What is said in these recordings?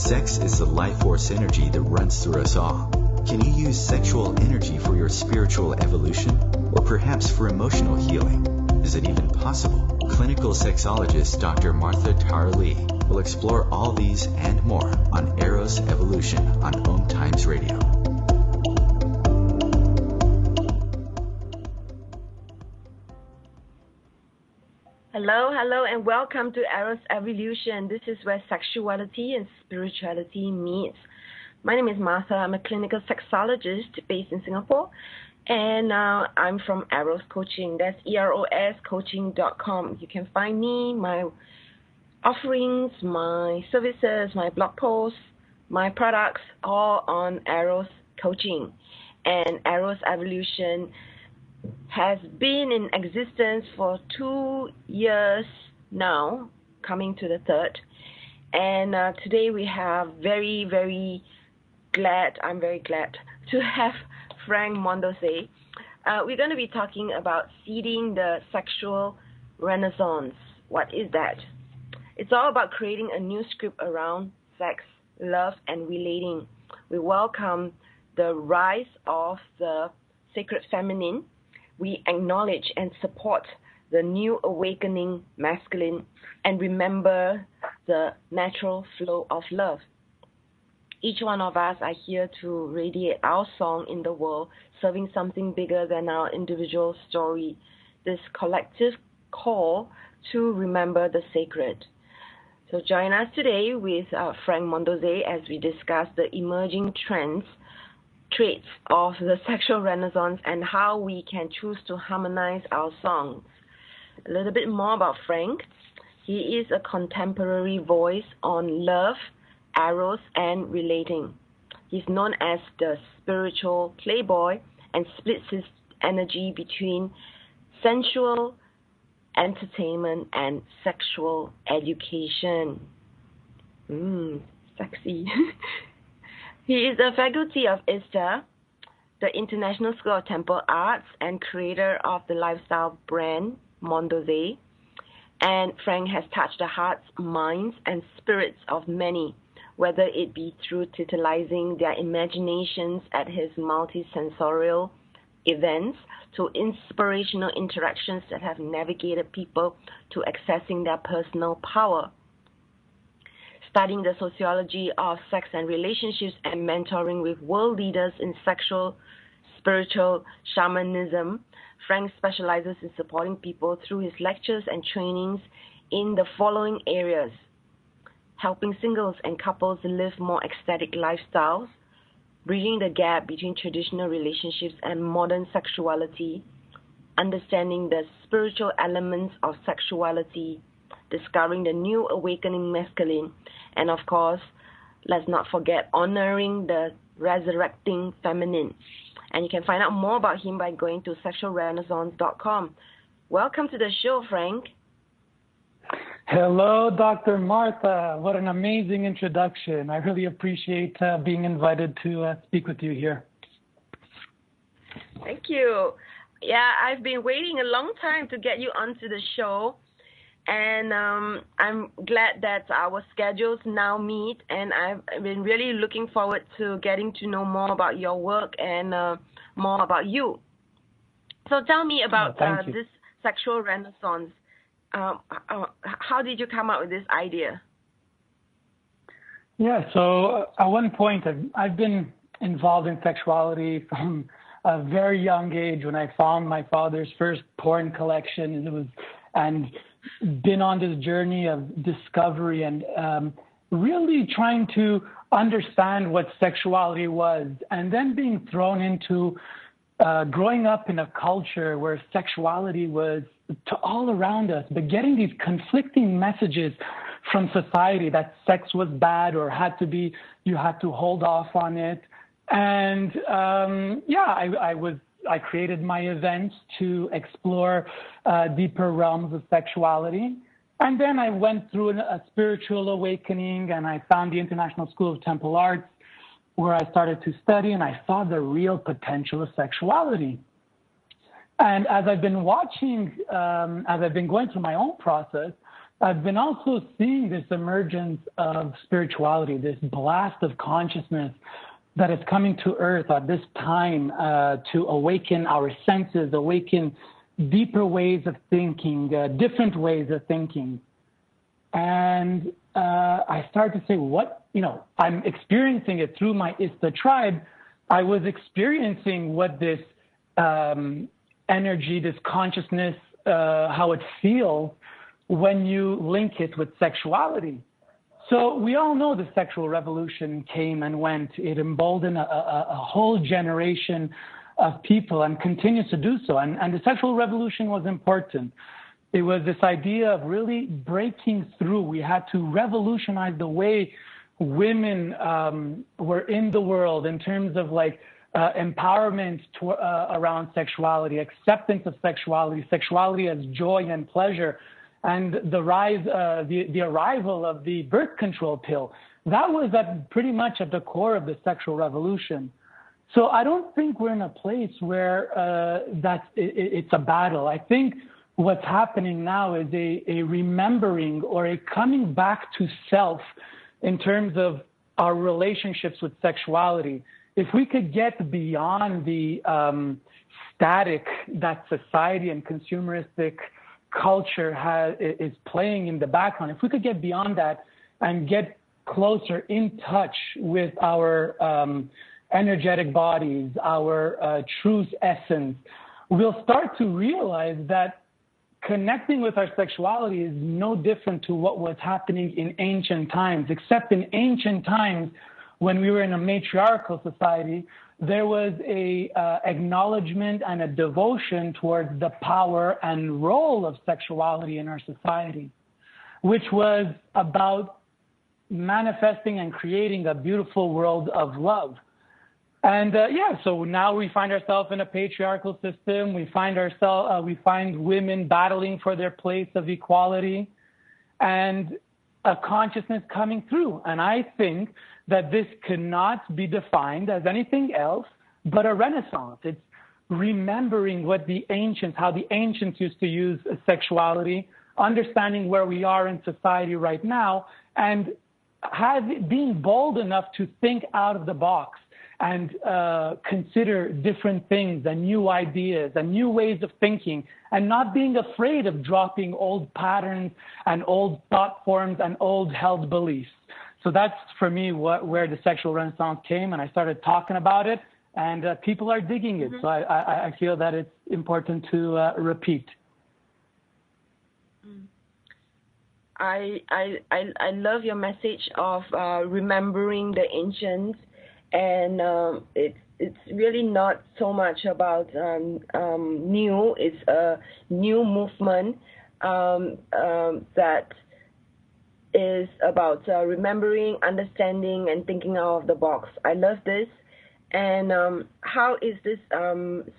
Sex is the life force energy that runs through us all. Can you use sexual energy for your spiritual evolution, or perhaps for emotional healing? Is it even possible? Clinical sexologist Dr. Martha Tarlee will explore all these and more on Eros Evolution on Om Times Radio. Hello, and welcome to Eros Evolution. This is where sexuality and spirituality meets. My name is Martha. I'm a clinical sexologist based in Singapore, and I'm from Eros Coaching. That's eroscoaching.com. You can find me, my offerings, my services, my blog posts, my products, all on Eros Coaching. And Eros Evolution has been in existence for 2 years now, coming to the third. And today we have I'm very glad to have Frank Mondeose. We're going to be talking about seeding the sexual renaissance. What is that? It's all about creating a new script around sex, love, and relating. We welcome the rise of the sacred feminine. We acknowledge and support the new awakening masculine and remember the natural flow of love. Each one of us are here to radiate our song in the world, serving something bigger than our individual story. This collective call to remember the sacred. So join us today with Frank Mondeose as we discuss the emerging traits of the sexual renaissance and how we can choose to harmonize our songs. A little bit more about Frank. He is a contemporary voice on love, eros, and relating. He's known as the spiritual playboy and splits his energy between sensual entertainment and sexual education. Sexy. He is a faculty of ISTA, the International School of Temple Arts, and creator of the lifestyle brand Mondeose. And Frank has touched the hearts, minds, and spirits of many, whether it be through tantalizing their imaginations at his multisensorial events to inspirational interactions that have navigated people to accessing their personal power. Studying the sociology of sex and relationships and mentoring with world leaders in sexual, spiritual shamanism, Frank specializes in supporting people through his lectures and trainings in the following areas: helping singles and couples live more ecstatic lifestyles, bridging the gap between traditional relationships and modern sexuality, understanding the spiritual elements of sexuality, discovering the new awakening masculine, and of course, let's not forget honoring the resurrecting feminine. And you can find out more about him by going to sexualrenaissance.com. Welcome to the show, Frank. Hello, Dr. Martha. What an amazing introduction. I really appreciate being invited to speak with you here. Thank you. Yeah, I've been waiting a long time to get you onto the show. And I'm glad that our schedules now meet, and I've been really looking forward to getting to know more about your work and more about you. So tell me about this sexual renaissance. How did you come up with this idea? Yeah, so at one point, I've been involved in sexuality from a very young age when I found my father's first porn collection, and been on this journey of discovery and really trying to understand what sexuality was, and then being thrown into growing up in a culture where sexuality was to all around us, but getting these conflicting messages from society that sex was bad or you had to hold off on it. And I created my events to explore deeper realms of sexuality. And then I went through a spiritual awakening, and I found the International School of Temple Arts, where I started to study, and I saw the real potential of sexuality. And as I've been watching, as I've been going through my own process, I've been also seeing this emergence of spirituality, this blast of consciousness that is coming to Earth at this time to awaken our senses, awaken deeper ways of thinking, different ways of thinking. And I started to say, I'm experiencing it through my ISTA tribe. I was experiencing what this energy, this consciousness, how it feels when you link it with sexuality. So we all know the sexual revolution came and went. It emboldened a whole generation of people and continues to do so. And the sexual revolution was important. It was this idea of really breaking through. We had to revolutionize the way women were in the world in terms of empowerment around sexuality, acceptance of sexuality, sexuality as joy and pleasure, and the rise, the arrival of the birth control pill. That was pretty much at the core of the sexual revolution. So I don't think we're in a place where it's a battle. I think what's happening now is a remembering or a coming back to self in terms of our relationships with sexuality. If we could get beyond the static that society and consumeristic culture is playing in the background, if we could get beyond that and get closer in touch with our energetic bodies, our truth essence, we'll start to realize that connecting with our sexuality is no different to what was happening in ancient times, except in ancient times when we were in a matriarchal society, there was a acknowledgement and a devotion towards the power and role of sexuality in our society, which was about manifesting and creating a beautiful world of love. And so now we find ourselves in a patriarchal system. We find women battling for their place of equality and a consciousness coming through. And I think that this cannot be defined as anything else but a renaissance. It's remembering how the ancients used to use sexuality, understanding where we are in society right now, and being bold enough to think out of the box and consider different things and new ideas and new ways of thinking, and not being afraid of dropping old patterns and old thought forms and old held beliefs. So that's, for me, where the sexual renaissance came, and I started talking about it, and people are digging it. Mm-hmm. So I feel that it's important to repeat. I love your message of remembering the ancients. And it's really not so much about new. It's a new movement that is about remembering, understanding, and thinking out of the box. I love this. And how is this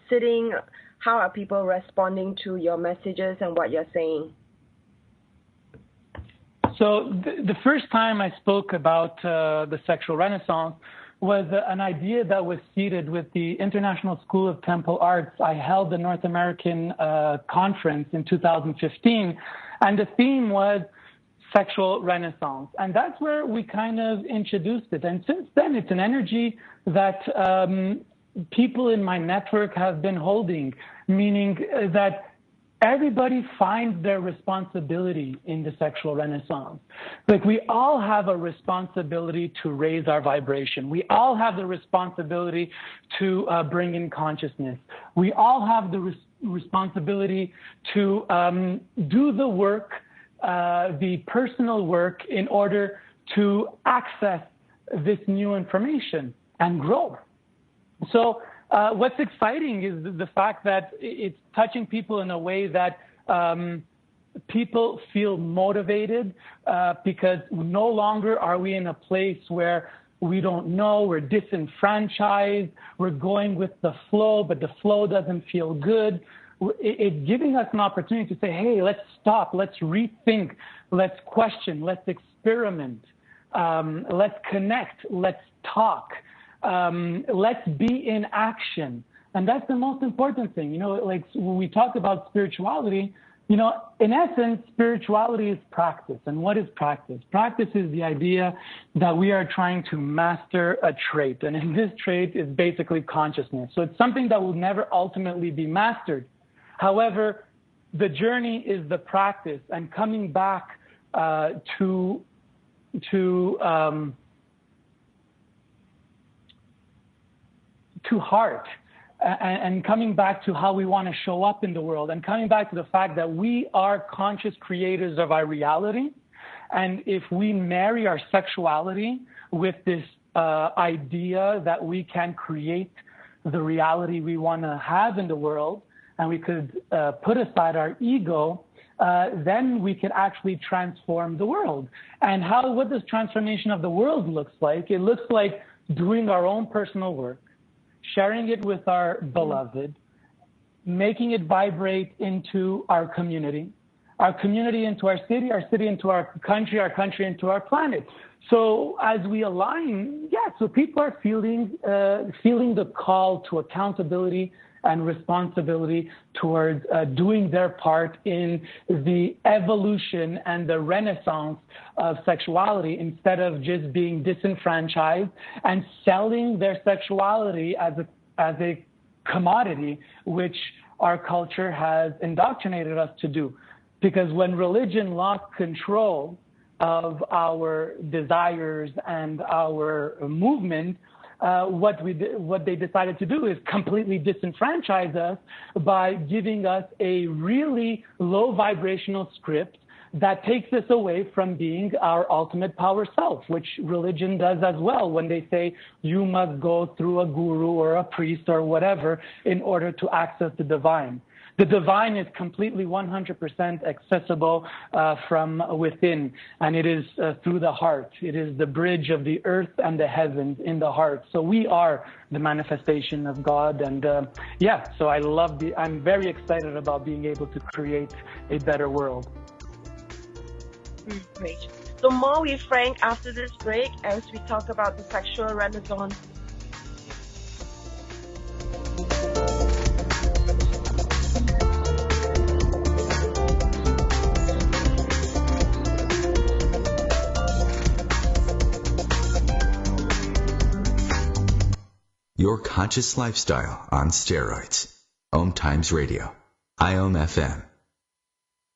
sitting? How are people responding to your messages and what you're saying? So the first time I spoke about the sexual renaissance was an idea that was seeded with the International School of Temple Arts. I held the North American conference in 2015, and the theme was sexual renaissance. And that's where we kind of introduced it. And since then, it's an energy that people in my network have been holding, meaning that everybody finds their responsibility in the sexual renaissance. Like, we all have a responsibility to raise our vibration. We all have the responsibility to bring in consciousness. We all have the responsibility to do the work, the personal work, in order to access this new information and grow. So what's exciting is the fact that it's touching people in a way that people feel motivated because no longer are we in a place where we don't know, we're disenfranchised, we're going with the flow, but the flow doesn't feel good. It's giving us an opportunity to say, hey, let's stop, let's rethink, let's question, let's experiment, let's connect, let's talk. Let's be in action. And that's the most important thing. You know, like, when we talk about spirituality, In essence, spirituality is practice. And what is practice? Practice is the idea that we are trying to master a trait. And in this trait is basically consciousness. So it's something that will never ultimately be mastered. However, the journey is the practice, and coming back to heart, and coming back to how we want to show up in the world, and coming back to the fact that we are conscious creators of our reality. And if we marry our sexuality with this idea that we can create the reality we want to have in the world, and we could put aside our ego, then we can actually transform the world. And what this transformation of the world looks like? It looks like doing our own personal work, sharing it with our beloved, making it vibrate into our community into our city into our country into our planet. So as we align, so people are feeling the call to accountability and responsibility towards doing their part in the evolution and the renaissance of sexuality, instead of just being disenfranchised and selling their sexuality as a commodity, which our culture has indoctrinated us to do. Because when religion lost control of our desires and our movement, what they decided to do is completely disenfranchise us by giving us a really low vibrational script that takes us away from being our ultimate power self, which religion does as well, when they say you must go through a guru or a priest or whatever in order to access the divine. The divine is completely 100% accessible from within, and it is through the heart. It is the bridge of the earth and the heavens in the heart. So we are the manifestation of God, and so I'm very excited about being able to create a better world. Great. So more with Frank after this break as we talk about the sexual renaissance. Your conscious lifestyle on steroids. Om Times Radio. IOM FM.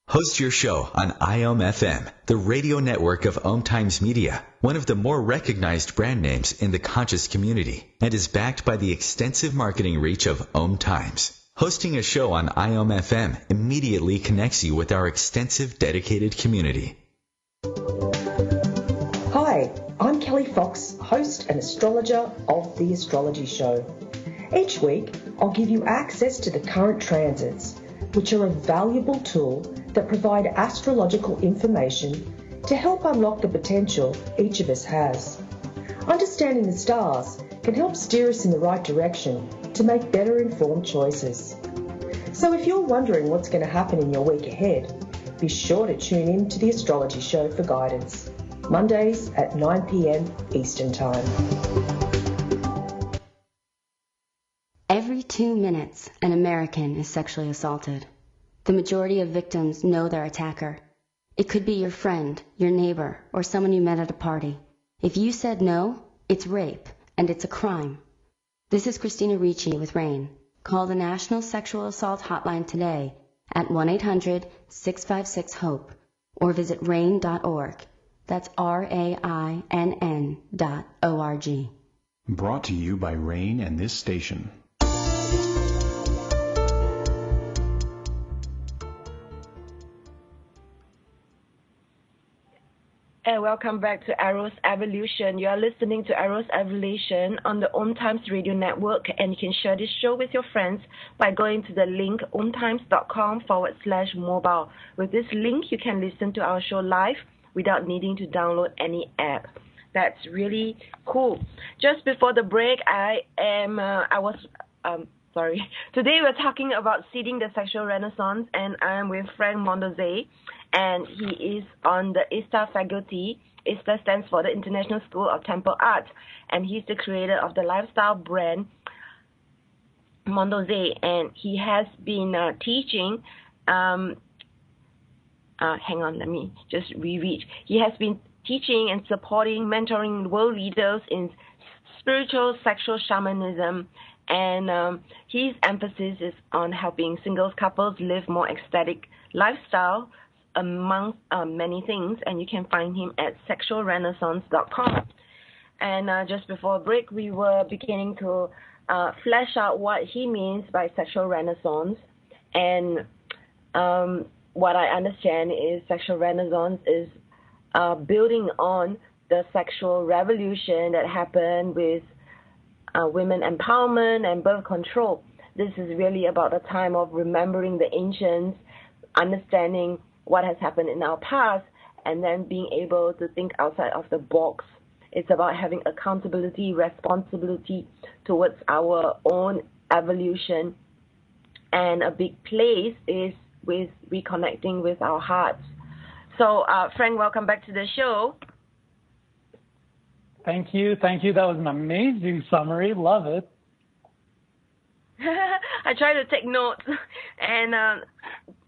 Host your show on IOM FM, the radio network of Om Times Media, one of the more recognized brand names in the conscious community, and is backed by the extensive marketing reach of Om Times. Hosting a show on IOM FM immediately connects you with our extensive dedicated community. Hi, I'm Kelly Fox, host and astrologer of The Astrology Show. Each week, I'll give you access to the current transits, which are a valuable tool that provide astrological information to help unlock the potential each of us has. Understanding the stars can help steer us in the right direction to make better informed choices. So if you're wondering what's going to happen in your week ahead, be sure to tune in to The Astrology Show for guidance. Mondays at 9 p.m. Eastern Time. Every 2 minutes, an American is sexually assaulted. The majority of victims know their attacker. It could be your friend, your neighbor, or someone you met at a party. If you said no, it's rape, and it's a crime. This is Christina Ricci with RAIN. Call the National Sexual Assault Hotline today at 1-800-656-HOPE or visit RAIN.org. That's RAINN.org. Brought to you by RAIN and this station. And welcome back to Eros Evolution. You are listening to Eros Evolution on the Om Times Radio Network, and you can share this show with your friends by going to the link omtimes.com/mobile. With this link, you can listen to our show live without needing to download any app. That's really cool. Just before the break, Today we're talking about seeding the sexual renaissance, and I'm with Frank Mondeose, and he is on the ISTA faculty. ISTA stands for the International School of Temple Art, and he's the creator of the lifestyle brand Mondeose, and he has been teaching hang on, let me just reread. He has been teaching and supporting, mentoring world leaders in spiritual sexual shamanism, and his emphasis is on helping singles couples live more ecstatic lifestyle among many things, and you can find him at sexualrenaissance.com. And just before break, we were beginning to flesh out what he means by sexual renaissance. And what I understand is sexual renaissance is building on the sexual revolution that happened with women empowerment and birth control. This is really about the time of remembering the ancients, understanding what has happened in our past, and then being able to think outside of the box. It's about having accountability, responsibility towards our own evolution. And a big place is with reconnecting with our hearts. So, Frank, welcome back to the show. Thank you. That was an amazing summary. Love it. I try to take notes, and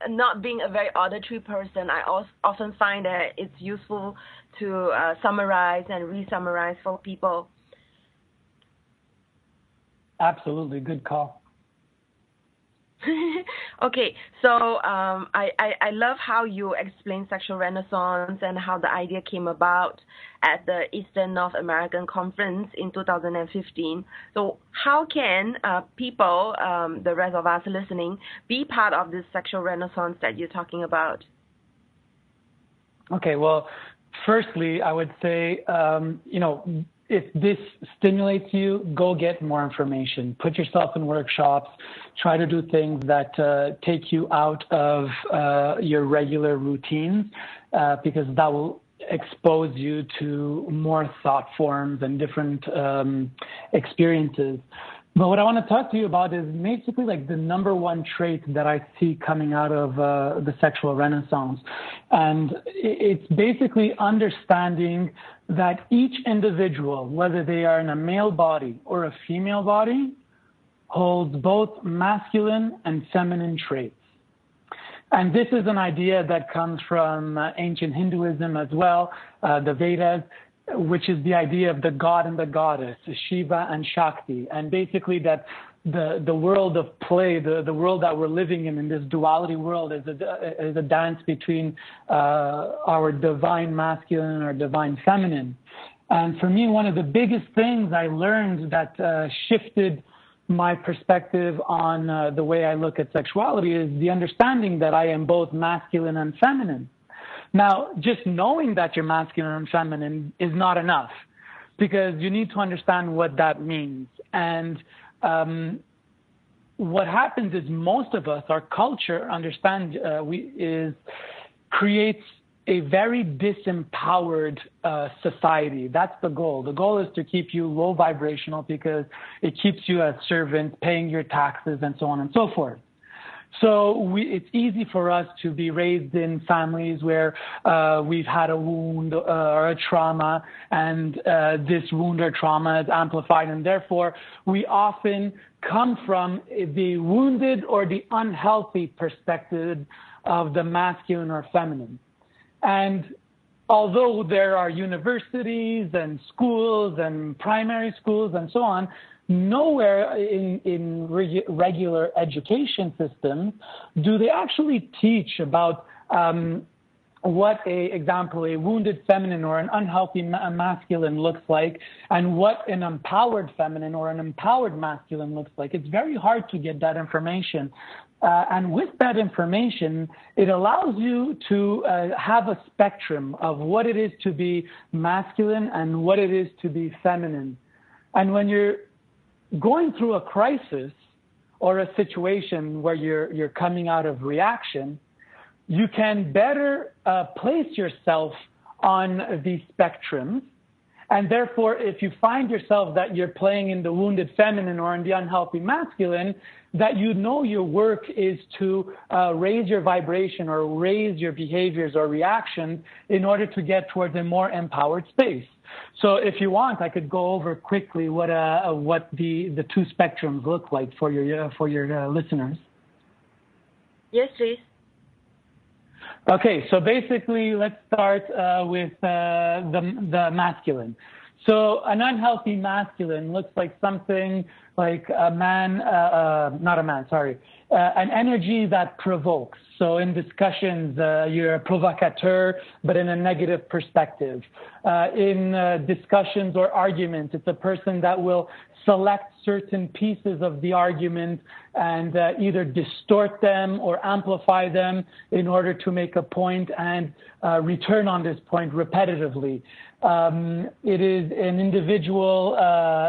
not being a very auditory person, I often find that it's useful to summarize and re-summarize for people. Absolutely. Good call. Okay, so I love how you explain sexual renaissance and how the idea came about at the Eastern North American Conference in 2015. So how can people, the rest of us listening, be part of this sexual renaissance that you're talking about? Okay, well, firstly, I would say, if this stimulates you, go get more information. Put yourself in workshops. Try to do things that take you out of your regular routines, because that will expose you to more thought forms and different experiences. But what I want to talk to you about is basically like the number one trait that I see coming out of the sexual renaissance. And it's basically understanding that each individual, whether they are in a male body or a female body, holds both masculine and feminine traits. And this is an idea that comes from ancient Hinduism as well, the Vedas, which is the idea of the god and the goddess, Shiva and Shakti. And basically that the world of play, the world that we're living in this duality world, is a dance between our divine masculine and our divine feminine. And for me, one of the biggest things I learned that shifted my perspective on the way I look at sexuality is the understanding that I am both masculine and feminine. Now, just knowing that you're masculine and feminine is not enough, because you need to understand what that means. And what happens is most of us, our culture, creates a very disempowered society. That's the goal. The goal is to keep you low vibrational because it keeps you as servants, paying your taxes, and so on and so forth. So it's easy for us to be raised in families where we've had a wound or a trauma, and this wound or trauma is amplified, and therefore we often come from the wounded or the unhealthy perspective of the masculine or feminine. And although there are universities and schools and primary schools and so on, nowhere in regular education systems do they actually teach about what a wounded feminine or an unhealthy masculine looks like, and what an empowered feminine or an empowered masculine looks like. It's very hard to get that information. And with that information, it allows you to have a spectrum of what it is to be masculine and what it is to be feminine. And when you're going through a crisis or a situation where you're coming out of reaction, you can better place yourself on these spectrums. And therefore, if you find yourself that you're playing in the wounded feminine or in the unhealthy masculine, that you know your work is to raise your vibration or raise your behaviors or reactions in order to get towards a more empowered space. So if you want, I could go over quickly what the two spectrums look like for your listeners. Yes, please. Okay, so basically, let's start with the masculine. So an unhealthy masculine looks like something like a man, not a man, sorry, an energy that provokes. So in discussions, you're a provocateur, but in a negative perspective. In discussions or arguments, it's a person that will select certain pieces of the argument and either distort them or amplify them in order to make a point and return on this point repetitively. It is an individual,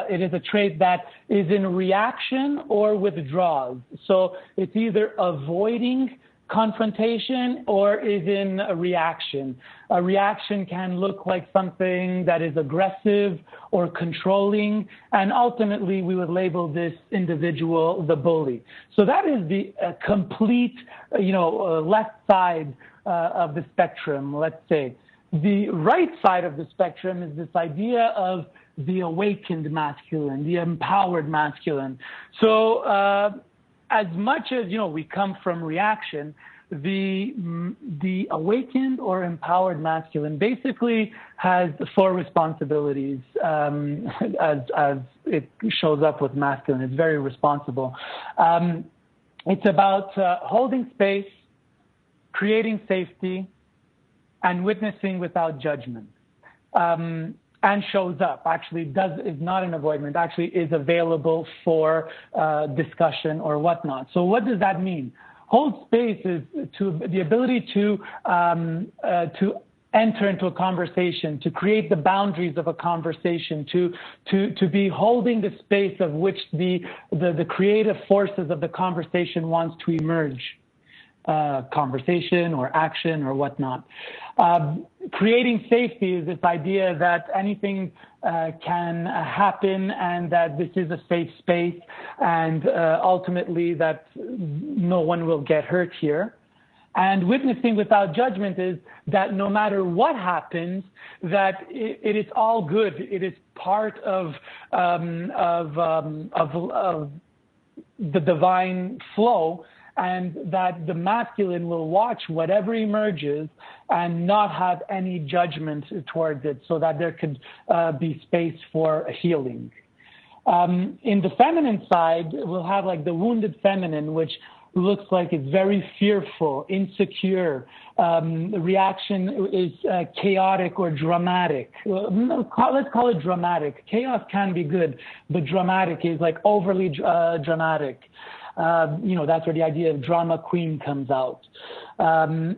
it is a trait that is in reaction or withdraws. So it's either avoiding confrontation or is in a reaction. A reaction can look like something that is aggressive or controlling, and ultimately we would label this individual the bully. So that is the complete, left side of the spectrum, let's say. The right side of the spectrum is this idea of the awakened masculine, the empowered masculine. So as much as, we come from reaction, the awakened or empowered masculine basically has 4 responsibilities as it shows up with masculine. It's very responsible. It's about holding space, creating safety, and witnessing without judgment. And shows up, actually is not an avoidment, actually is available for discussion or whatnot. So what does that mean? Hold space is the ability to enter into a conversation, to create the boundaries of a conversation, to be holding the space of which the creative forces of the conversation wants to emerge. Conversation or action or whatnot. Creating safety is this idea that anything can happen and that this is a safe space and ultimately that no one will get hurt here. And witnessing without judgment is that no matter what happens, that it is all good. It is part of the divine flow, and that the masculine will watch whatever emerges and not have any judgment towards it, so that there could be space for healing. In the feminine side, we'll have like the wounded feminine, which looks like it's very fearful, insecure. The reaction is chaotic or dramatic. Let's call it dramatic. Chaos can be good, but dramatic is like overly dramatic. That's where the idea of drama queen comes out. In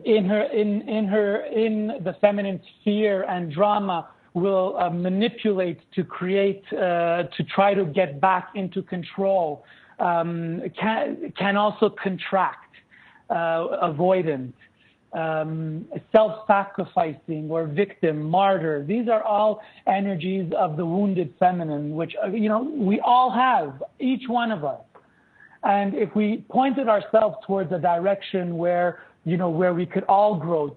the feminine sphere, and drama will manipulate to create, to try to get back into control. Can also contract, avoidant, self-sacrificing or victim, martyr. These are all energies of the wounded feminine, which, we all have, each one of us. And if we pointed ourselves towards a direction where we could all grow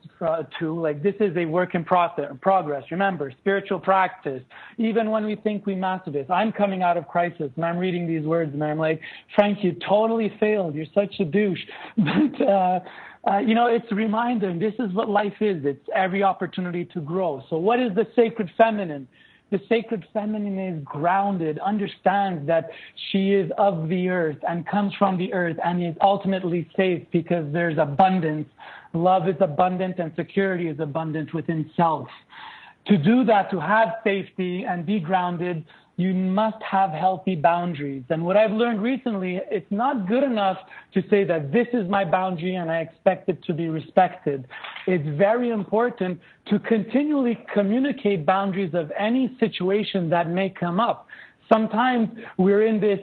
to, like, this is a work in progress. Remember, spiritual practice. Even when we think we mastered this, I'm coming out of crisis and I'm reading these words and I'm like, Frank, you totally failed. You're such a douche. But, it's a reminder. This is what life is. It's every opportunity to grow. So what is the sacred feminine? The sacred feminine is grounded, understands that she is of the earth and comes from the earth and is ultimately safe because there's abundance. Love is abundant and security is abundant within self. To do that, to have safety and be grounded, you must have healthy boundaries. And what I've learned recently, it's not good enough to say that this is my boundary and I expect it to be respected. It's very important to continually communicate boundaries of any situation that may come up. Sometimes we're in this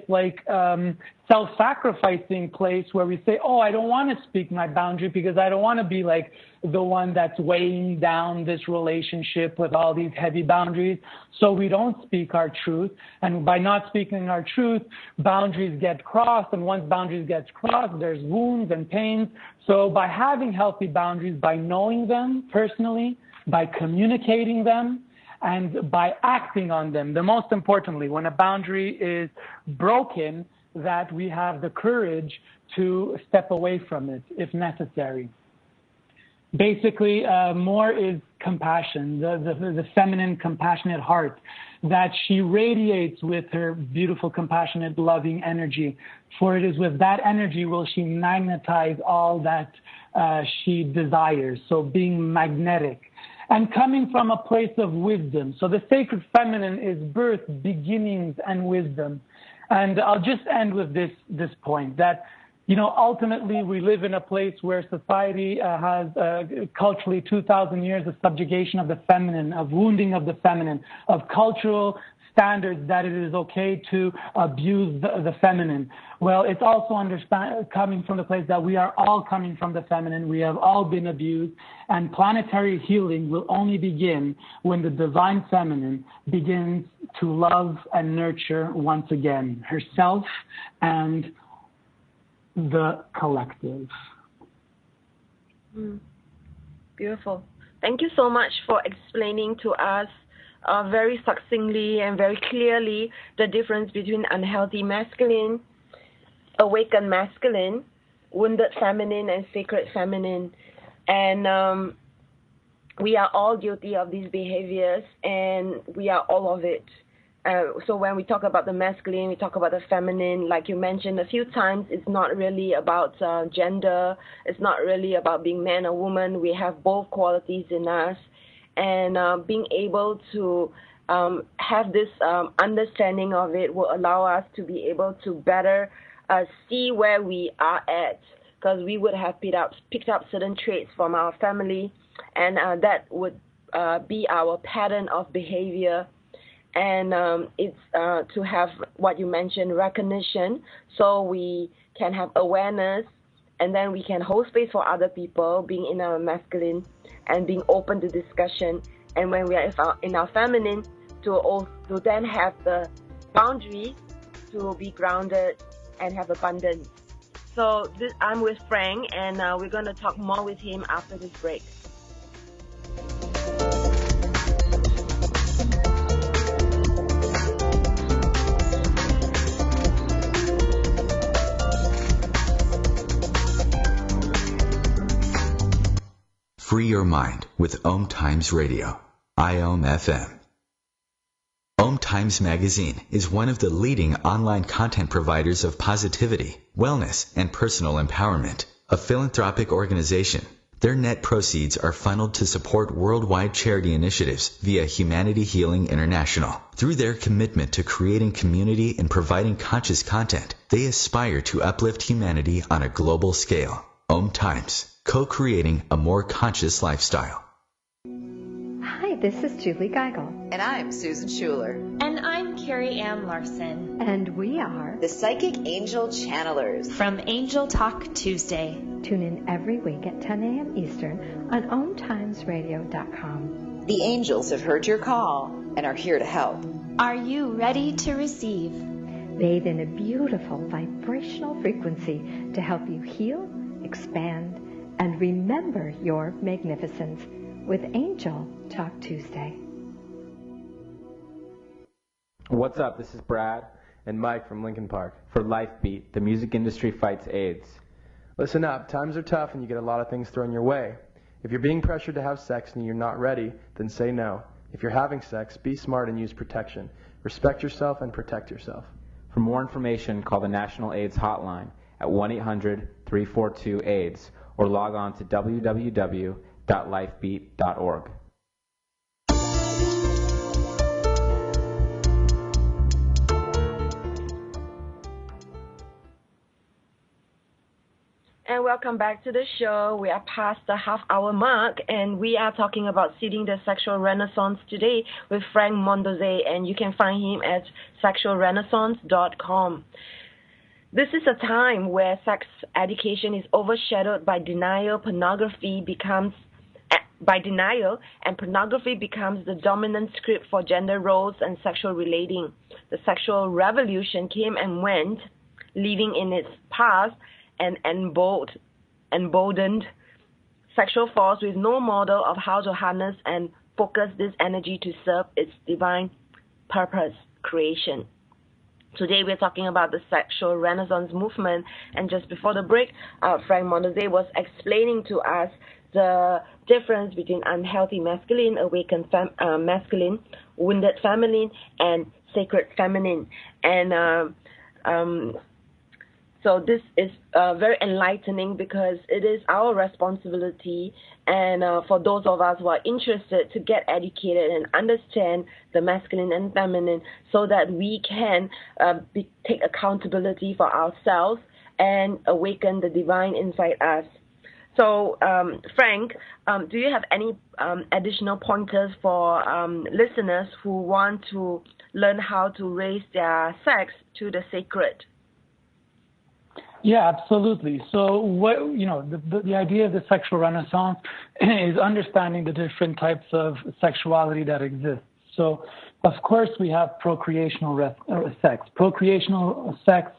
self-sacrificing place where we say, I don't want to speak my boundary because I don't want to be like the one that's weighing down this relationship with all these heavy boundaries. So we don't speak our truth. And by not speaking our truth, boundaries get crossed. And once boundaries get crossed, there's wounds and pains. So by having healthy boundaries, by knowing them personally, by communicating them, and by acting on them. The most importantly, when a boundary is broken, that we have the courage to step away from it if necessary. basically, more is compassion, the feminine, compassionate heart that she radiates with her beautiful, compassionate, loving energy. For it is with that energy will she magnetize all that she desires. So being magnetic and coming from a place of wisdom. So the sacred feminine is birth, beginnings, and wisdom. And I'll just end with this point that, you know, ultimately we live in a place where society has culturally 2,000 years of subjugation of the feminine, of wounding of the feminine, of cultural standards that it is okay to abuse the feminine. Well, it's also coming from the place that we are all coming from the feminine. We have all been abused, and planetary healing will only begin when the divine feminine begins to love and nurture once again herself and the collective. Beautiful. Thank you so much for explaining to us very succinctly and very clearly the difference between unhealthy masculine, awakened masculine, wounded feminine, and sacred feminine. And we are all guilty of these behaviors, and we are all of it. So when we talk about the masculine, we talk about the feminine, like you mentioned a few times, it's not really about gender. It's not really about being man or woman. We have both qualities in us. And being able to have this understanding of it will allow us to be able to better see where we are at, because we would have picked up certain traits from our family, and that would be our pattern of behavior. And it's to have what you mentioned, recognition, so we can have awareness, and then we can hold space for other people, being in our masculine and being open to discussion. And when we are in our feminine, to then have the boundaries to be grounded and have abundance. So I'm with Frank, and we're going to talk more with him after this break. Free your mind with Om Times Radio, IOM FM. Om Times Magazine is one of the leading online content providers of positivity, wellness, and personal empowerment, a philanthropic organization. Their net proceeds are funneled to support worldwide charity initiatives via Humanity Healing International. Through their commitment to creating community and providing conscious content, they aspire to uplift humanity on a global scale. Om Times, co-creating a more conscious lifestyle. Hi, this is Julie Geigel. And I'm Susan Schuler. And I'm Carrie Ann Larson. And we are the Psychic Angel Channelers from Angel Talk Tuesday. Tune in every week at 10 a.m. Eastern on OwnTimesRadio.com. The angels have heard your call and are here to help. Are you ready to receive? Bathe in a beautiful vibrational frequency to help you heal, expand, and remember your magnificence with Angel Talk Tuesday. What's up? This is Brad and Mike from Lincoln Park for Lifebeat, the music industry fights AIDS. Listen up, times are tough and you get a lot of things thrown your way. If you're being pressured to have sex and you're not ready, then say no. If you're having sex, be smart and use protection. Respect yourself and protect yourself. For more information, call the National AIDS Hotline at 1-800-342-AIDS or log on to www.lifebeat.org. And welcome back to the show. We are past the half-hour mark, and we are talking about seeding the sexual renaissance today with Frank Mondeose, and you can find him at sexualrenaissance.com. This is a time where sex education is overshadowed by denial. Pornography becomes the dominant script for gender roles and sexual relating. The sexual revolution came and went, leaving in its past an emboldened sexual force with no model of how to harness and focus this energy to serve its divine purpose, creation. Today we're talking about the sexual renaissance movement, and just before the break, Frank Mondeose was explaining to us the difference between unhealthy masculine, awakened masculine, wounded feminine, and sacred feminine. And so this is very enlightening, because it is our responsibility, and for those of us who are interested, to get educated and understand the masculine and feminine, so that we can take accountability for ourselves and awaken the divine inside us. So, Frank, do you have any additional pointers for listeners who want to learn how to raise their sex to the sacred? Yeah, absolutely. So the idea of the sexual renaissance is understanding the different types of sexuality that exist. So, of course, we have procreational sex. Procreational sex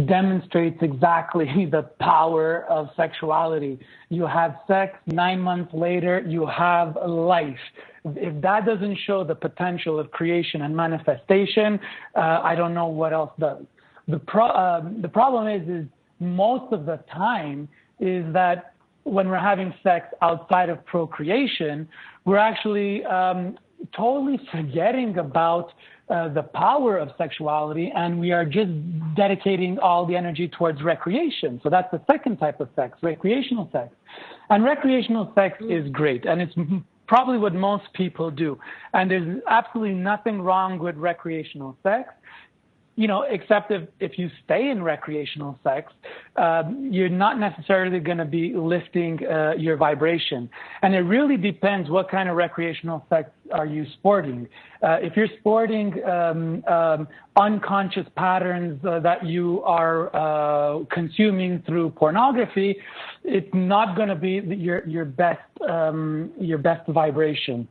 demonstrates exactly the power of sexuality. You have sex, 9 months later, you have life. If that doesn't show the potential of creation and manifestation, I don't know what else does. The problem is most of the time is that when we're having sex outside of procreation, we're actually totally forgetting about the power of sexuality, and we are just dedicating all the energy towards recreation. So that's the second type of sex, recreational sex. And recreational sex is great, and it's probably what most people do. And there's absolutely nothing wrong with recreational sex. Except if you stay in recreational sex, you're not necessarily going to be lifting your vibration. And it really depends what kind of recreational sex are you sporting. If you're sporting unconscious patterns that you are consuming through pornography, it's not going to be your best vibration.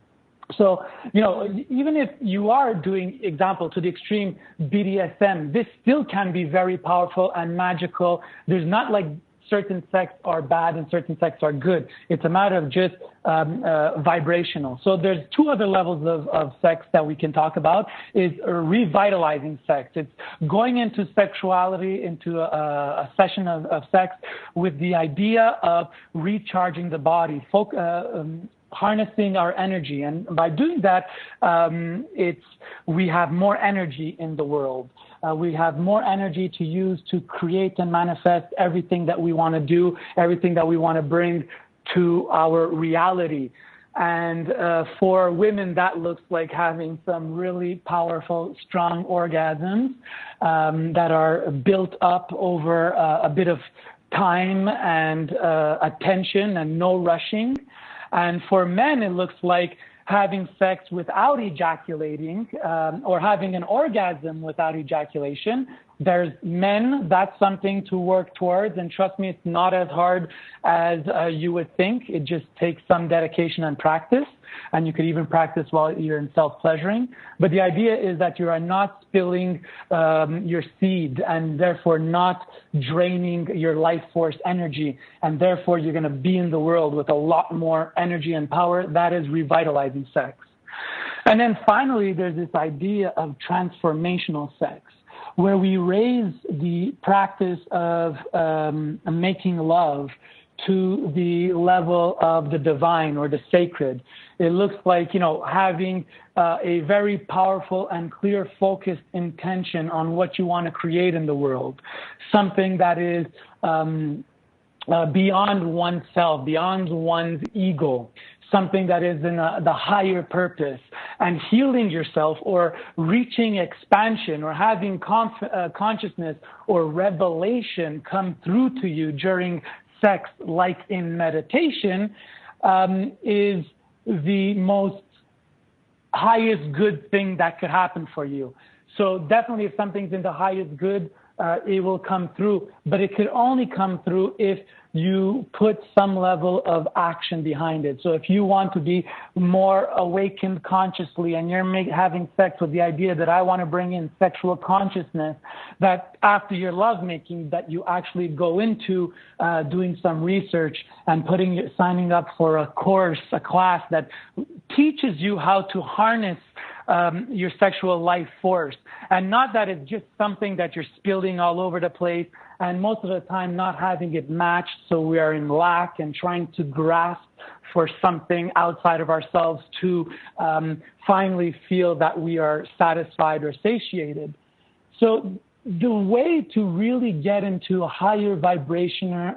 So, even if you are doing, example, to the extreme BDSM, this still can be very powerful and magical. There's not like certain sex are bad and certain sex are good. It's a matter of just vibrational. So there's two other levels of sex that we can talk about, is revitalizing sex. It's going into sexuality, into a session of sex with the idea of recharging the body, harnessing our energy. And by doing that, we have more energy in the world. We have more energy to use to create and manifest everything that we want to do, everything that we want to bring to our reality. And for women, that looks like having some really powerful, strong orgasms that are built up over a bit of time and attention and no rushing. And for men, it looks like having sex without ejaculating or having an orgasm without ejaculation. There's men, that's something to work towards. And trust me, it's not as hard as you would think. It just takes some dedication and practice. And you could even practice while you're in self-pleasuring. But the idea is that you are not spilling your seed and therefore not draining your life force energy. And therefore, you're going to be in the world with a lot more energy and power. That is revitalizing sex. And then finally, there's this idea of transformational sex, where we raise the practice of making love to the level of the divine or the sacred. It looks like, having a very powerful and clear focused intention on what you want to create in the world, something that is beyond oneself, beyond one's ego, something that is in the higher purpose, and healing yourself or reaching expansion or having consciousness or revelation come through to you during sex, like in meditation, is the most highest good thing that could happen for you. So definitely if something's in the highest good, it will come through, but it could only come through if you put some level of action behind it. So if you want to be more awakened consciously and you're having sex with the idea that I want to bring in sexual consciousness, that after your lovemaking, that you actually go into doing some research and signing up for a course, a class that teaches you how to harness your sexual life force. And not that it's just something that you're spilling all over the place, and most of the time not having it matched, so we are in lack and trying to grasp for something outside of ourselves to finally feel that we are satisfied or satiated. So the way to really get into a higher vibrational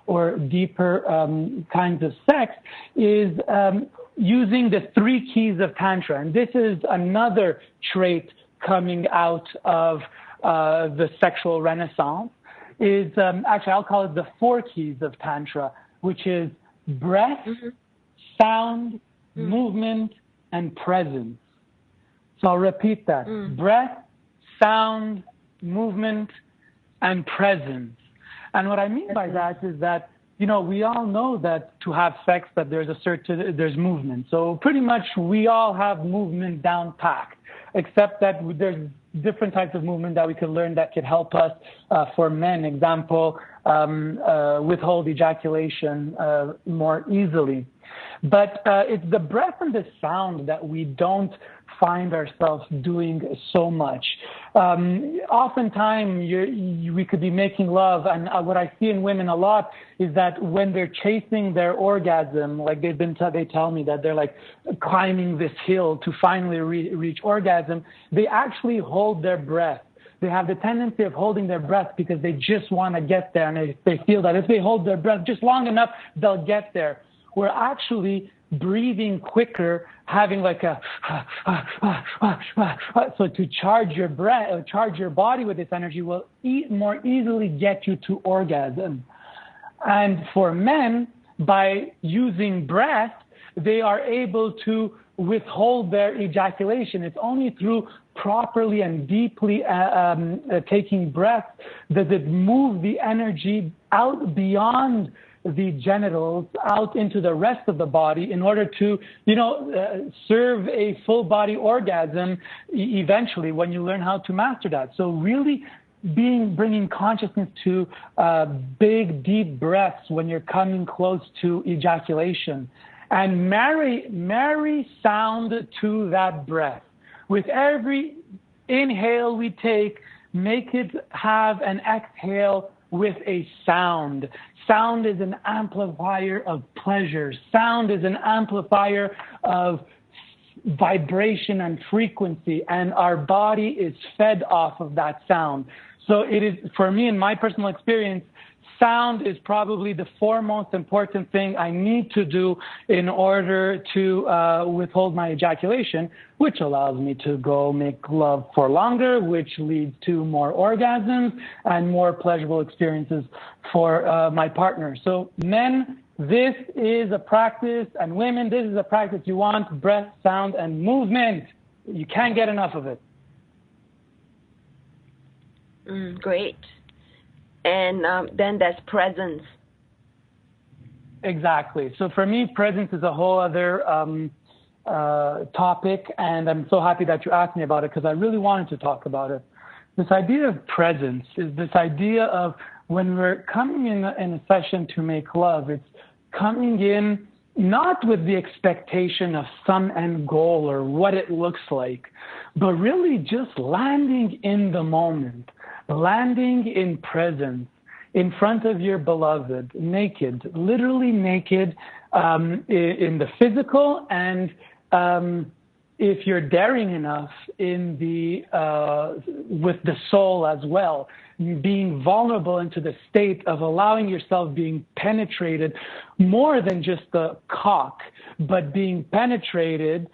or deeper kinds of sex is using the 3 keys of Tantra. And this is another trait coming out of the sexual renaissance, is actually I'll call it the 4 keys of Tantra, which is breath, sound, movement, and presence. So I'll repeat that. Breath, sound, movement, and presence. And what I mean by that is that, you know, we all know that to have sex, that there's movement. So pretty much we all have movement down packed, except that there's different types of movement that we could learn that could help us. For men, example, withhold ejaculation more easily. But it's the breath and the sound that we don't find ourselves doing so much. Oftentimes, we could be making love, and what I see in women a lot is that when they're chasing their orgasm, like they tell me that they're like climbing this hill to finally reach orgasm, they actually hold their breath. They have the tendency of holding their breath because they just want to get there, and they feel that if they hold their breath just long enough, they'll get there. We're actually breathing quicker, having like a so to charge your breath, charge your body with this energy will more easily get you to orgasm. And for men, by using breath, they are able to withhold their ejaculation. It's only through properly and deeply taking breath does it move the energy out beyond the genitals, out into the rest of the body in order to, serve a full body orgasm eventually when you learn how to master that. So really bringing consciousness to big, deep breaths when you're coming close to ejaculation, and marry sound to that breath. With every inhale we take, make it have an exhale with a sound. Sound is an amplifier of pleasure. Sound is an amplifier of vibration and frequency, and our body is fed off of that sound. So it is, for me, in my personal experience, sound is probably the foremost important thing I need to do in order to withhold my ejaculation, which allows me to go make love for longer, which leads to more orgasms and more pleasurable experiences for my partner. So men, this is a practice, and women, this is a practice you want: breath, sound, and movement. You can't get enough of it. Great. And then there's presence. Exactly. So for me, presence is a whole other topic, and I'm so happy that you asked me about it because I really wanted to talk about it. This idea of presence is this idea of when we're coming in a session to make love, it's coming in not with the expectation of some end goal or what it looks like, but really just landing in the moment, landing in presence, in front of your beloved, naked, literally naked, in the physical, and if you're daring enough, in the with the soul as well, being vulnerable into the state of allowing yourself being penetrated more than just the cock, but being penetrated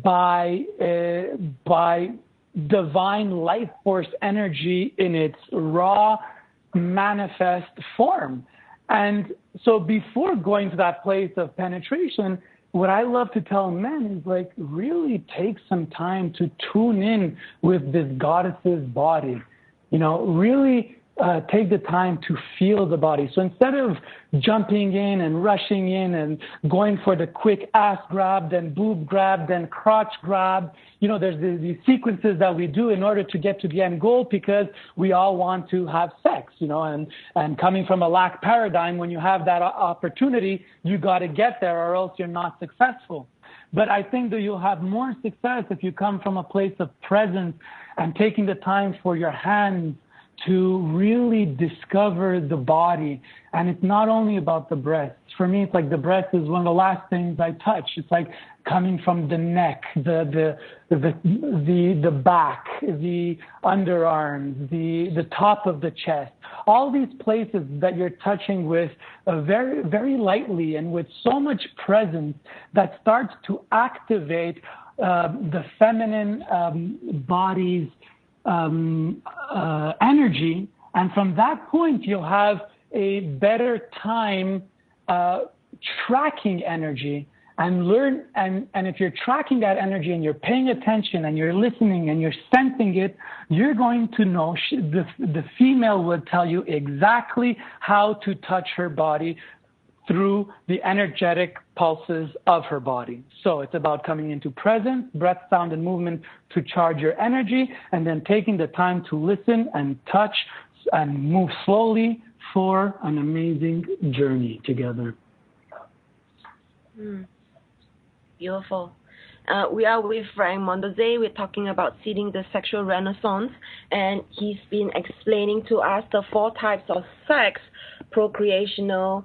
by divine life force energy in its raw, manifest form. And so before going to that place of penetration, what I love to tell men is, like, really take some time to tune in with this goddess's body. Really take the time to feel the body. So instead of jumping in and rushing in and going for the quick ass grab, then boob grab, then crotch grab, there's these sequences that we do in order to get to the end goal because we all want to have sex, and coming from a lack paradigm, when you have that opportunity, you got to get there or else you're not successful. But I think that you'll have more success if you come from a place of presence and taking the time for your hands to really discover the body. And it's not only about the breasts. For me, it's like the breast is one of the last things I touch. It's like coming from the neck, the back, the underarms, the top of the chest. All these places that you're touching with very, very lightly and with so much presence that starts to activate the feminine body's energy, and from that point you'll have a better time tracking energy and learn. And if you're tracking that energy and you're paying attention and you're listening and you're sensing it, you're going to know. The female will tell you exactly how to touch her body through the energetic pulses of her body. So it's about coming into presence, breath, sound, and movement to charge your energy, and then taking the time to listen and touch and move slowly for an amazing journey together. Beautiful. We are with Frank Mondeose. We're talking about seeding the sexual renaissance, and he's been explaining to us the 4 types of sex: procreational,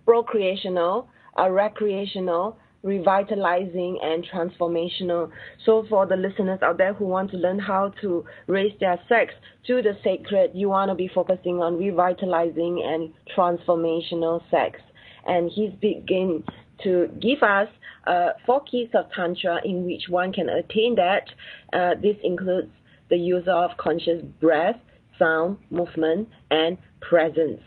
recreational, revitalizing, and transformational. So for the listeners out there who want to learn how to raise their sex to the sacred, you want to be focusing on revitalizing and transformational sex. And he's beginning to give us 4 keys of Tantra in which one can attain that. This includes the use of conscious breath, sound, movement, and presence.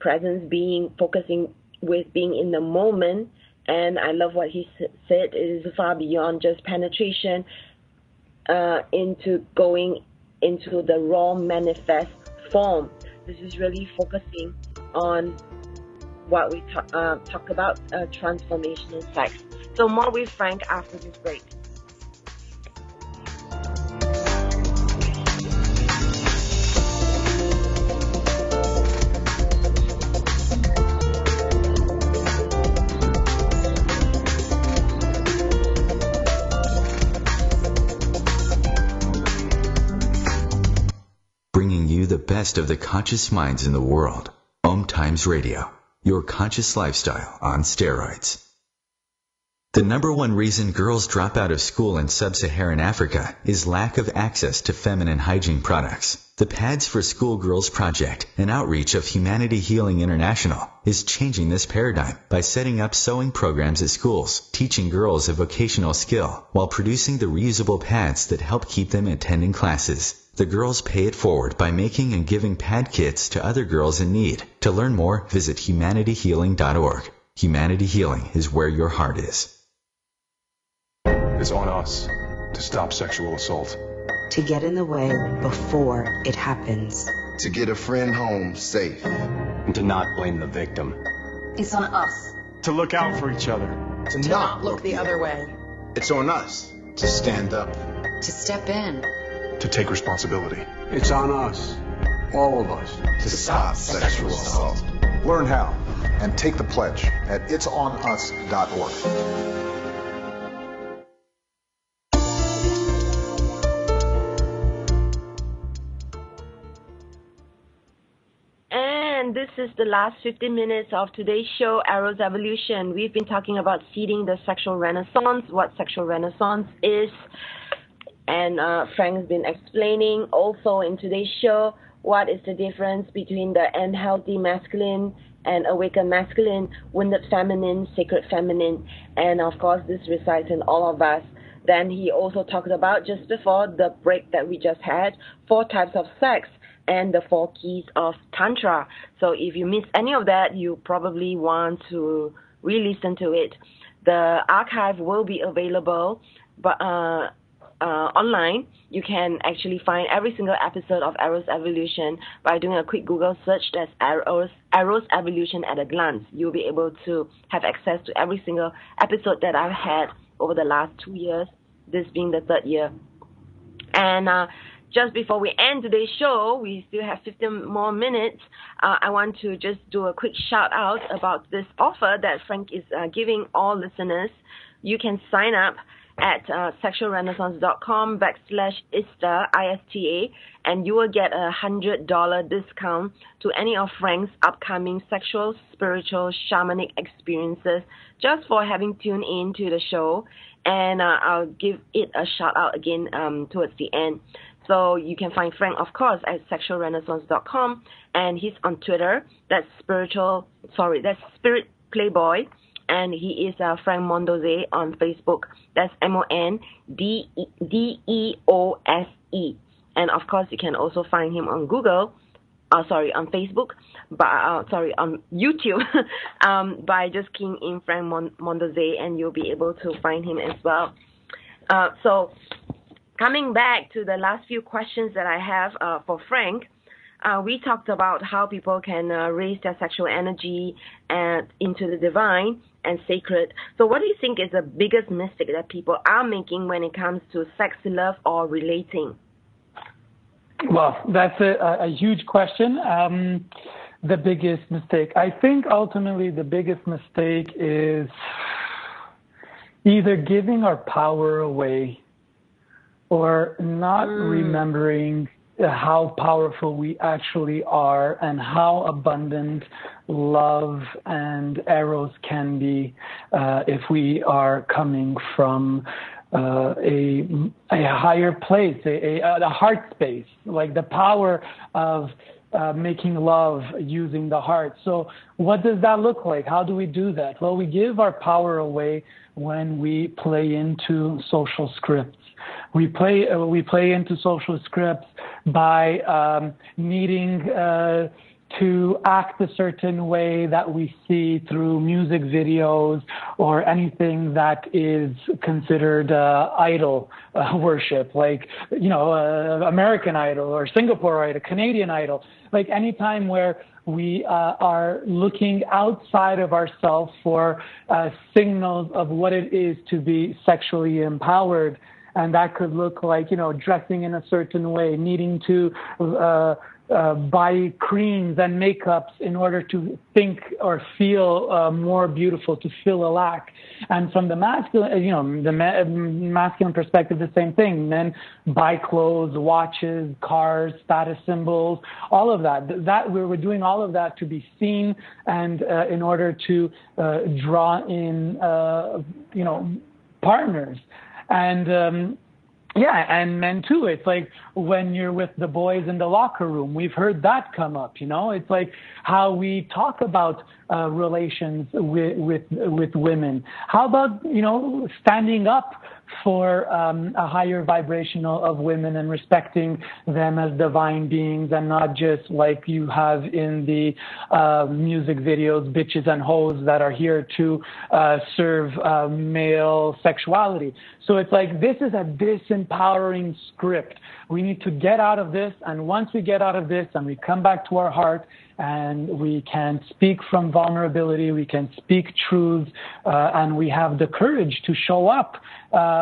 Presence being focusing with being in the moment. And I love what he said, it is far beyond just penetration into going into the raw manifest form. This is really focusing on what we talk about, transformational sex. So more with Frank after this break. Bringing you the best of the conscious minds in the world. Om Times Radio, your conscious lifestyle on steroids. The number one reason girls drop out of school in sub-Saharan Africa is lack of access to feminine hygiene products. The Pads for Schoolgirls Project, an outreach of Humanity Healing International, is changing this paradigm by setting up sewing programs at schools, teaching girls a vocational skill, while producing the reusable pads that help keep them attending classes. The girls pay it forward by making and giving pad kits to other girls in need. To learn more, visit humanityhealing.org. Humanity Healing is where your heart is. It's on us to stop sexual assault. To get in the way before it happens. To get a friend home safe. And to not blame the victim. It's on us. To look out for each other. To not look the other way. It's on us to stand up. To step in. To take responsibility. It's on us, all of us, to stop sexual assault. Learn how and take the pledge at itsonus.org. And this is the last 15 minutes of today's show, Arrow's Evolution. We've been talking about seeding the sexual renaissance, what sexual renaissance is. And Frank's been explaining also in today's show what is the difference between the unhealthy masculine and awakened masculine, wounded feminine, sacred feminine. And of course, this resides in all of us. Then he also talked about, just before the break that we just had, 4 types of sex and the 4 keys of Tantra. So if you missed any of that, you probably want to re-listen to it. The archive will be available, but online. You can actually find every single episode of Arrow's Evolution by doing a quick Google search. That's Arrow's Evolution at a glance. You'll be able to have access to every single episode that I've had over the last 2 years, this being the 3rd year. And just before we end today's show, we still have 15 more minutes. I want to just do a quick shout out about this offer that Frank is giving all listeners. You can sign up at sexualrenaissance.com/ISTA, ISTA, and you will get a $100 discount to any of Frank's upcoming sexual, spiritual, shamanic experiences just for having tuned in to the show. And I'll give it a shout out again towards the end. So you can find Frank, of course, at sexualrenaissance.com, and he's on Twitter. That's Spirit Playboy. And he is Frank Mondeose on Facebook. That's MONDEOSE. And of course, you can also find him on on Facebook, on YouTube, by just keying in Frank Mondeose, and you'll be able to find him as well. So, coming back to the last few questions that I have for Frank. We talked about how people can raise their sexual energy into the divine and sacred. So what do you think is the biggest mistake that people are making when it comes to sex, love, or relating? Well, that's a huge question. The biggest mistake. I think ultimately the biggest mistake is either giving our power away or not remembering how powerful we actually are and how abundant love and eros can be if we are coming from a higher place, a heart space, like the power of making love using the heart. So what does that look like? How do we do that? Well, we give our power away when we play into social scripts. We play into social scripts by needing to act a certain way that we see through music videos or anything that is considered idol worship, like, American Idol or Singapore Idol, Canadian Idol, like any time where we are looking outside of ourselves for signals of what it is to be sexually empowered. And that could look like, dressing in a certain way, needing to buy creams and makeups in order to think or feel more beautiful, to feel a lack. And from the masculine, masculine perspective, the same thing. Men buy clothes, watches, cars, status symbols, all of that. We're doing all of that to be seen and in order to draw in, partners. And and men too. It's like when you're with the boys in the locker room, we've heard that come up. It's like how we talk about relations with women. How about standing up for a higher vibrational of women and respecting them as divine beings and not just like you have in the music videos, bitches and hoes that are here to serve male sexuality. So it's like this is a disempowering script. We need to get out of this, and once we get out of this and we come back to our heart and we can speak from vulnerability, we can speak truth, and we have the courage to show up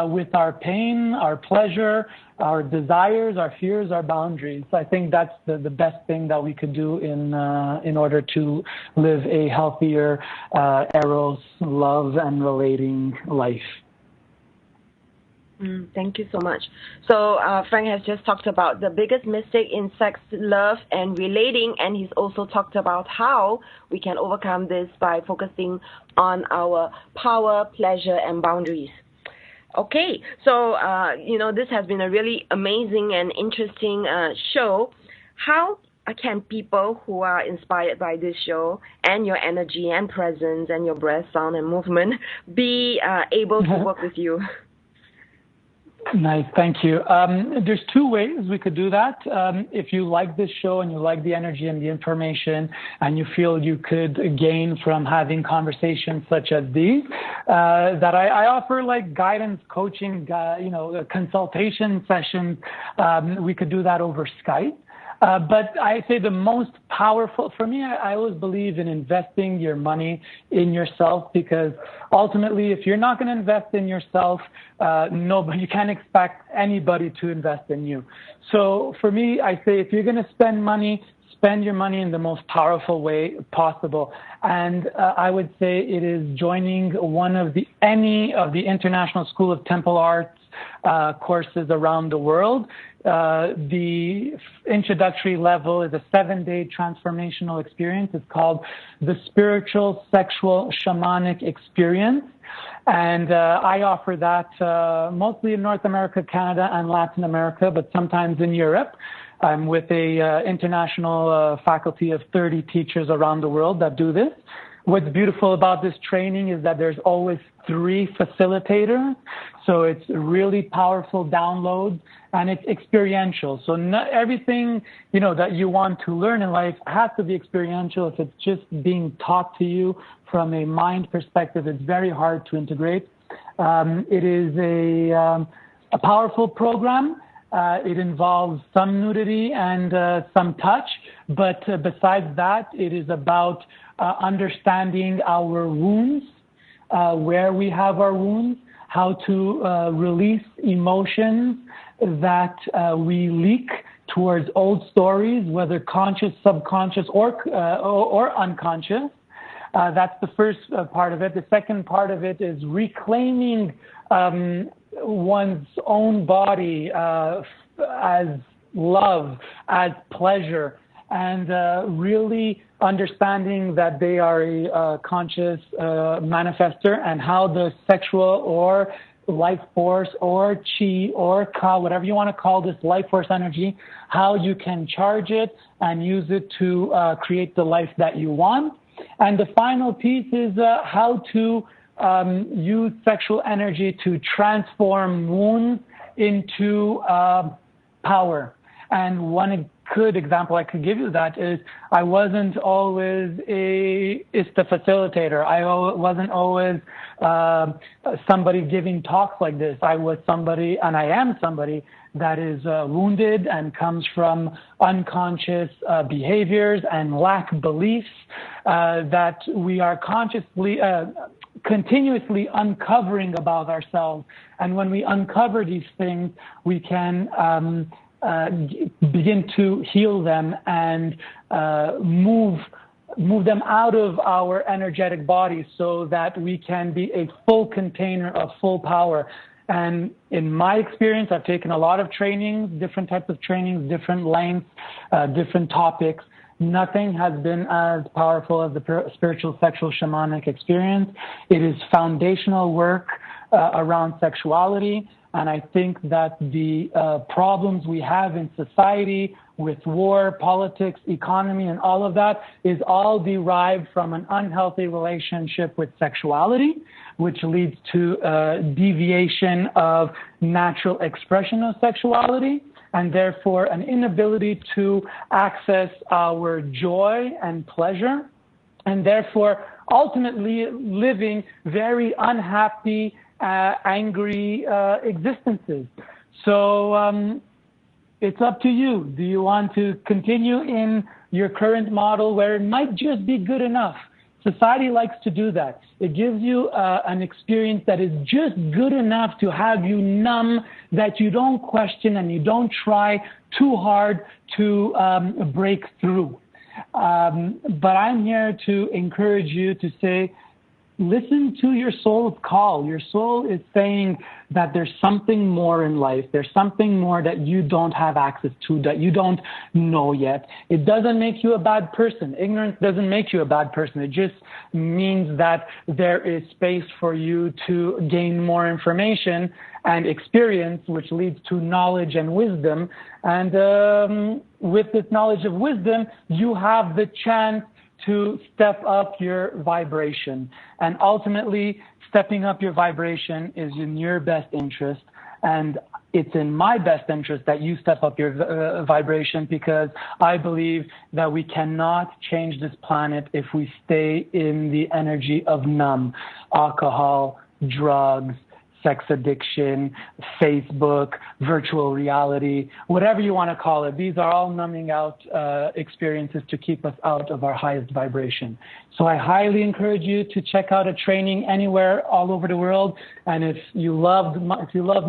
with our pain, our pleasure, our desires, our fears, our boundaries. I think that's the best thing that we could do in order to live a healthier eros, love, and relating life. Thank you so much. So Frank has just talked about the biggest mistake in sex, love, and relating, and he's also talked about how we can overcome this by focusing on our power, pleasure, and boundaries. Okay, so, this has been a really amazing and interesting show. How can people who are inspired by this show and your energy and presence and your breath, sound, and movement be able to work with you? Nice, thank you. There's two ways we could do that. If you like this show and you like the energy and the information and you feel you could gain from having conversations such as these, that I offer like guidance, coaching, consultation sessions. We could do that over Skype. But I say the most powerful, for me, I always believe in investing your money in yourself, because ultimately, if you're not going to invest in yourself, you can't expect anybody to invest in you. So for me, I say if you're going to spend money, spend your money in the most powerful way possible. And I would say it is joining any of the International School of Temple Arts courses around the world. The introductory level is a 7-day transformational experience. It's called the Spiritual Sexual Shamanic Experience. And I offer that mostly in North America, Canada, and Latin America, but sometimes in Europe. I'm with a international faculty of 30 teachers around the world that do this. What's beautiful about this training is that there's always 3 facilitators. So it's really powerful downloads, and it's experiential. So not everything, that you want to learn in life has to be experiential. If it's just being taught to you from a mind perspective, it's very hard to integrate. It is a powerful program. It involves some nudity and some touch, but besides that, it is about understanding our wounds, where we have our wounds, how to release emotions that we leak towards old stories, whether conscious, subconscious, or unconscious. That's the first part of it. The second part of it is reclaiming one's own body as love, as pleasure, and really understanding that they are a conscious manifester, and how the sexual or life force or chi or ka, whatever you want to call this life force energy, how you can charge it and use it to create the life that you want. And the final piece is how to use sexual energy to transform wounds into power. And one good example I could give you that is I wasn't always a facilitator. I wasn't always somebody giving talks like this. I was somebody, and I am somebody, that is wounded and comes from unconscious behaviors and lack beliefs that we are consciously continuously uncovering about ourselves. And when we uncover these things, we can begin to heal them and move them out of our energetic body, so that we can be a full container of full power. And in my experience, I've taken a lot of trainings, different types of trainings, different lengths, different topics. Nothing has been as powerful as the spiritual sexual shamanic experience. It is foundational work around sexuality. And I think that the problems we have in society with war, politics, economy, and all of that is all derived from an unhealthy relationship with sexuality, which leads to deviation of natural expression of sexuality, and therefore an inability to access our joy and pleasure, and therefore ultimately living very unhappy, angry existences. So it's up to you. Do you want to continue in your current model where it might just be good enough? Society likes to do that. It gives you an experience that is just good enough to have you numb, that you don't question and you don't try too hard to break through. But I'm here to encourage you to say, listen to your soul's call. Your soul is saying that there's something more in life. There's something more that you don't have access to, that you don't know yet. It doesn't make you a bad person. Ignorance doesn't make you a bad person. It just means that there is space for you to gain more information and experience, which leads to knowledge and wisdom. And with this knowledge of wisdom, you have the chance to step up your vibration. And ultimately, stepping up your vibration is in your best interest. And it's in my best interest that you step up your vibration, because I believe that we cannot change this planet if we stay in the energy of numb. Alcohol, drugs, sex addiction, Facebook, virtual reality, whatever you want to call it. These are all numbing out experiences to keep us out of our highest vibration. So I highly encourage you to check out a training anywhere all over the world. And if you love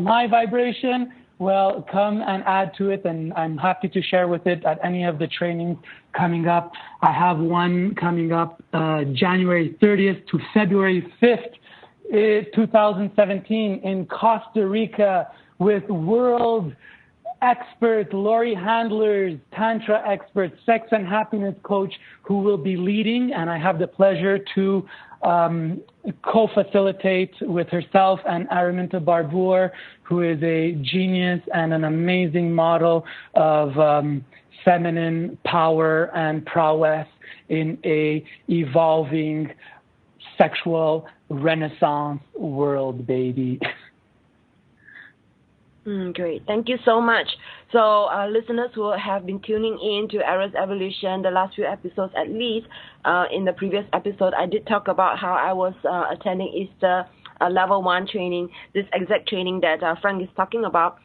my vibration, well, come and add to it, and I'm happy to share with it at any of the trainings coming up. I have one coming up January 30th to February 5th, 2017 in Costa Rica with world expert Lori Handler's Tantra expert, sex and happiness coach, who will be leading, and I have the pleasure to co-facilitate with herself and Araminta Barbour, who is a genius and an amazing model of feminine power and prowess in a evolving sexual renaissance world, baby. Great. Thank you so much. So listeners who have been tuning in to Eros Evolution, the last few episodes at least, in the previous episode, I did talk about how I was attending Easter level 1 training, this exact training that Frank is talking about,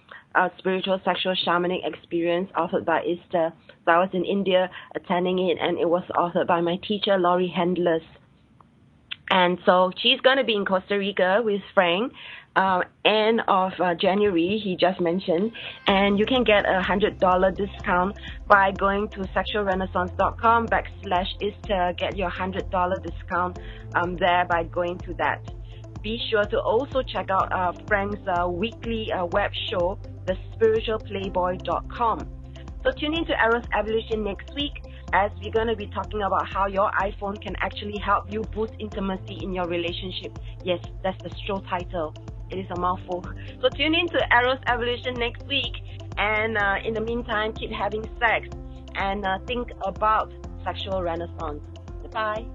spiritual sexual shamanic experience authored by Easter. So I was in India attending it, and it was authored by my teacher, Lori Handler. And so she's going to be in Costa Rica with Frank end of January, he just mentioned. And you can get a $100 discount by going to sexualrenaissance.com/Easter. Get your $100 discount there by going to that. Be sure to also check out Frank's weekly web show, thespiritualplayboy.com. So tune in to Eros Evolution next week, as we're going to be talking about how your iPhone can actually help you boost intimacy in your relationship. Yes, that's the show title. It is a mouthful. So tune in to Eros Evolution next week. And in the meantime, keep having sex and think about sexual renaissance. Goodbye.